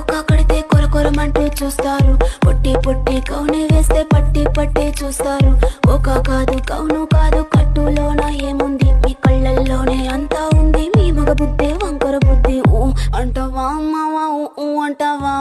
చొక్కా కడితే కొరకొరమంటూ చూస్తారు, పొట్టి పొట్టి కౌని వేస్తే పట్టి పట్టి చూస్తారు. ఒక కాదు కౌను కాదు కట్టులోన ఏముంది, మీ కళ్ళల్లోనే అంతా ఉంది. మీ మగ బుద్ధి వంకర బుద్ధి ఊ అంటావా మావా ఊ అంటావా.